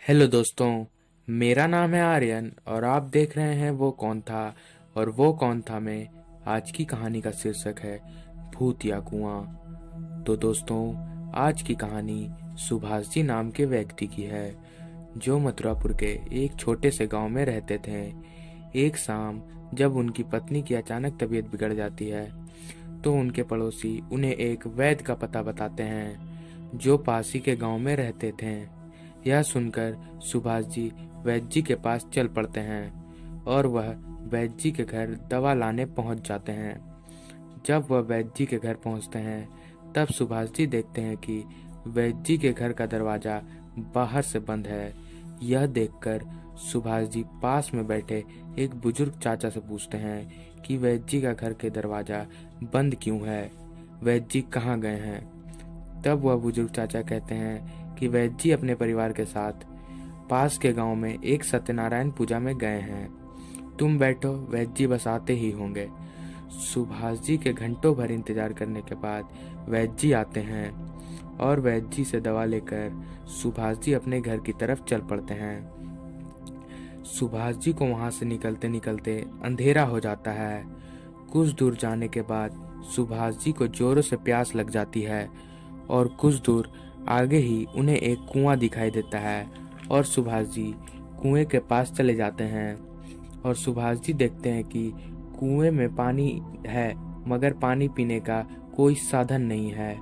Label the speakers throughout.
Speaker 1: Hello दोस्तों, मेरा नाम है आर्यन और आप देख रहे हैं वो कौन था। और वो कौन था में आज की कहानी का शीर्षक है भूत या कुआं। तो दोस्तों, आज की कहानी सुभाष जी नाम के व्यक्ति की है जो मथुरापुर के एक छोटे से गांव में रहते थे। एक शाम जब उनकी पत्नी की अचानक तबीयत बिगड़ जाती है तो उनके पड़ोसी उन्हें एक वैद्य का पता बताते हैं जो पास ही के गांव में रहते थे। यह सुनकर सुभाष जी वैद्य जी के पास चल पड़ते हैं और वह वैद्य जी के घर दवा लाने पहुंच जाते हैं। जब वह वैद्य जी के घर पहुंचते हैं तब सुभाष जी देखते हैं कि वैद्य जी के घर का दरवाजा बाहर से बंद है। यह देखकर सुभाष जी पास में बैठे एक बुजुर्ग चाचा से पूछते हैं कि वैद्य जी का घर के दरवाजा बंद क्यों है, वैद्य जी कहाँ गए हैं। तब वह बुजुर्ग चाचा कहते हैं कि वैद्य जी अपने परिवार के साथ पास के गांव में एक सत्यनारायण पूजा में गए हैं। तुम बैठो, वैद्य जी बस आते ही होंगे। सुभाष जी के घंटों भर इंतजार करने के बाद वैद्य जी आते हैं और वैद्य जी से दवा लेकर सुभाष जी अपने घर की तरफ चल पड़ते हैं। सुभाष जी को वहां से निकलते निकलते अंधेरा हो जाता है। कुछ दूर जाने के बाद सुभाष जी को जोरों से प्यास लग जाती है और कुछ दूर आगे ही उन्हें एक कुआं दिखाई देता है और सुभाष जी कुएं के पास चले जाते हैं। और सुभाष जी देखते हैं कि कुएं में पानी है मगर पानी पीने का कोई साधन नहीं है।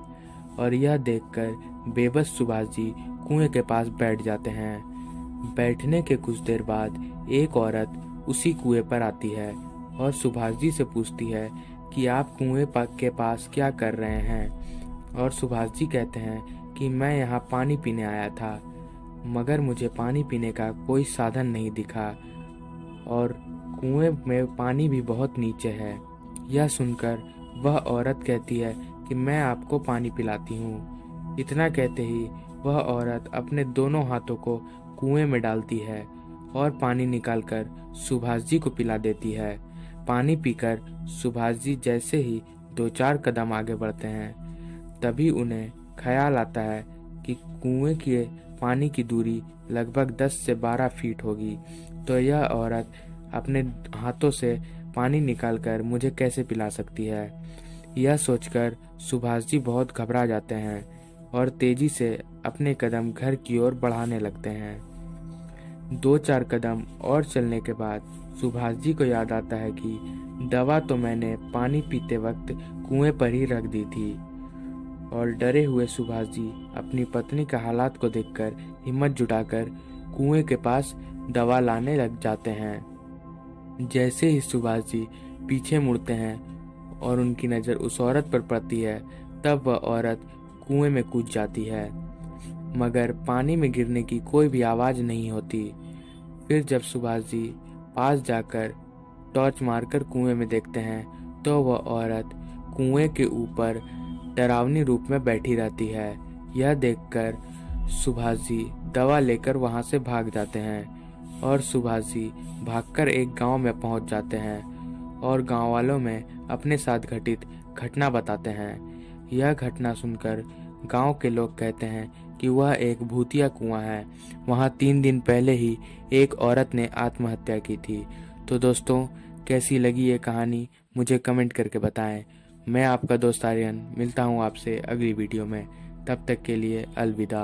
Speaker 1: और यह देखकर बेबस सुभाष जी कुएं के पास बैठ जाते हैं। बैठने के कुछ देर बाद एक औरत उसी कुएं पर आती है और सुभाष जी से पूछती है कि आप कुएं के पास क्या कर रहे हैं। और सुभाष जी कहते हैं कि मैं यहाँ पानी पीने आया था मगर मुझे पानी पीने का कोई साधन नहीं दिखा और कुएं में पानी भी बहुत नीचे है। यह सुनकर वह औरत कहती है कि मैं आपको पानी पिलाती हूँ। इतना कहते ही वह औरत अपने दोनों हाथों को कुएं में डालती है और पानी निकालकर सुभाष जी को पिला देती है। पानी पीकर सुभाष जी जैसे ही 2-4 कदम आगे बढ़ते हैं तभी उन्हें ख्याल आता है कि कुएं के पानी की दूरी लगभग 10 से 12 फीट होगी, तो यह औरत अपने हाथों से पानी निकालकर मुझे कैसे पिला सकती है। यह सोचकर सुभाष जी बहुत घबरा जाते हैं और तेजी से अपने कदम घर की ओर बढ़ाने लगते हैं। 2-4 कदम और चलने के बाद सुभाष जी को याद आता है कि दवा तो मैंने पानी पीते वक्त कुएं पर ही रख दी थी। और डरे हुए सुभाष जी अपनी पत्नी का हालात को देखकर हिम्मत जुटाकर कुएं के पास दवा लाने लग जाते हैं। जैसे ही सुभाष जी पीछे मुड़ते हैं और उनकी नज़र उस औरत पर पड़ती है तब वह औरत कुएं में कूद जाती है मगर पानी में गिरने की कोई भी आवाज़ नहीं होती। फिर जब सुभाष जी पास जाकर टॉर्च मारकर कुएं में देखते हैं तो वह औरत कुएं के ऊपर डरावनी रूप में बैठी रहती है। यह देखकर सुभाष जी दवा लेकर वहां से भाग जाते हैं और सुभाष जी भागकर एक गांव में पहुंच जाते हैं और गांव वालों में अपने साथ घटित घटना बताते हैं। यह घटना सुनकर गांव के लोग कहते हैं कि वह एक भूतिया कुआं है, वहां 3 दिन पहले ही एक औरत ने आत्महत्या की थी। तो दोस्तों, कैसी लगी ये कहानी मुझे कमेंट करके बताएं। मैं आपका दोस्त आर्यन मिलता हूँ आपसे अगली वीडियो में। तब तक के लिए अलविदा।